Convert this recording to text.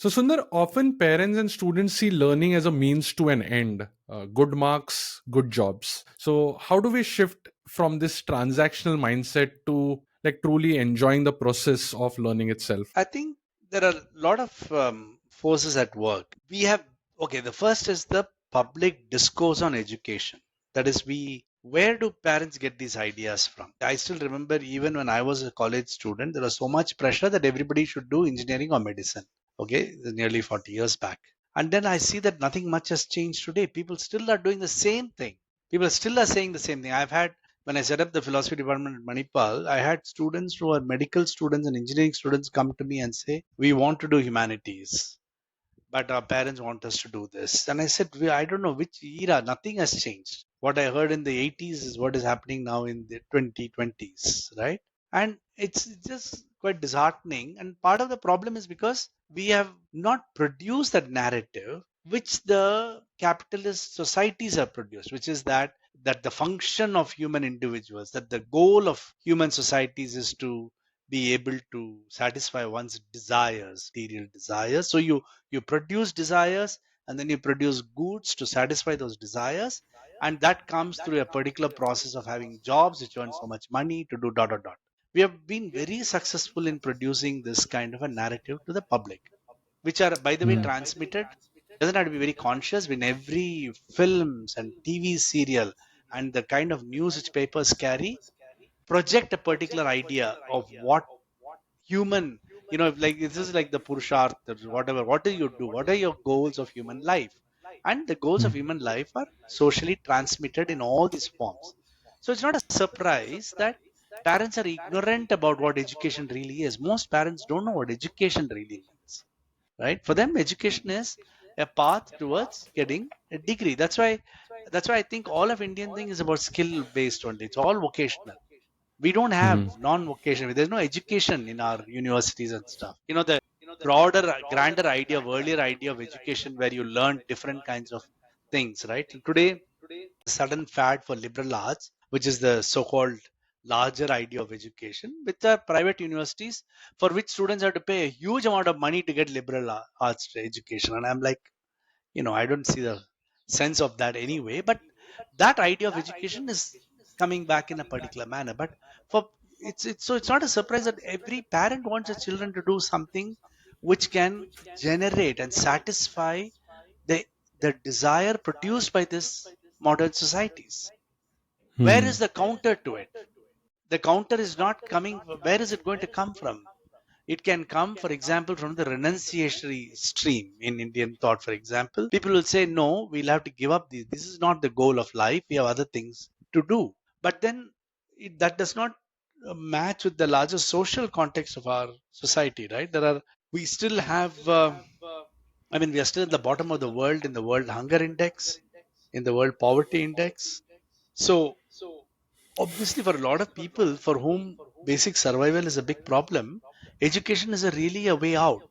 So, Sundar, often parents and students see learning as a means to an end, good marks, good jobs. So, how do we shift from this transactional mindset to like truly enjoying the process of learning itself? I think there are a lot of forces at work. We have, okay, the first is the public discourse on education. That is, where do parents get these ideas from? I still remember even when I was a college student, there was so much pressure that everybody should do engineering or medicine. Okay, nearly 40 years back. And then I see that nothing much has changed today. People still are doing the same thing. People still are saying the same thing. When I set up the philosophy department at Manipal, I had students who are medical students and engineering students come to me and say, "We want to do humanities, but our parents want us to do this." And I said, I don't know which era, nothing has changed. What I heard in the 80s is what is happening now in the 2020s, right? And it's just quite disheartening. And part of the problem is because we have not produced that narrative which the capitalist societies have produced, which is that the function of human individuals, that the goal of human societies is to be able to satisfy one's desires, material desires. So you produce desires, and then you produce goods to satisfy those desires, and that comes through a particular process of having jobs which earn so much money to do dot dot dot. We have been very successful in producing this kind of a narrative to the public, which are, by the way, transmitted. Doesn't have to be very conscious in every films and TV serial, and the kind of news which papers carry project a particular idea of what human, like this is like the purusharth, or whatever. What do you do? What are your goals of human life? And the goals of human life are socially transmitted in all these forms. So it's not a surprise that parents are ignorant about what education really is. Most parents don't know what education really means, right? For them, education is a path towards getting a degree. That's why I think all of Indian thing is about skill based only. It's all vocational. We don't have non-vocational. There's no education in our universities and stuff. The broader, grander idea of earlier idea of education where you learn different kinds of things, right? Today, sudden fad for liberal arts, which is the so-called larger idea of education, which are private universities for which students have to pay a huge amount of money to get liberal arts education. And I'm like, I don't see the sense of that anyway. But that idea of education is coming back in a particular manner. But for it's not a surprise that every parent wants their children to do something which can generate and satisfy the the desire produced by this modern societies. Where is the counter to it? The counter is not coming. Where is it going to come from? It can come, for example, from the renunciatory stream in Indian thought. For example, people will say, no, we'll have to give up this. This is not the goal of life. We have other things to do. But then that does not match with the larger social context of our society, right? We still have, we are still at the bottom of the world in the World Hunger Index, in the World Poverty Index. So, obviously, for a lot of people for whom basic survival is a big problem, education is really a way out.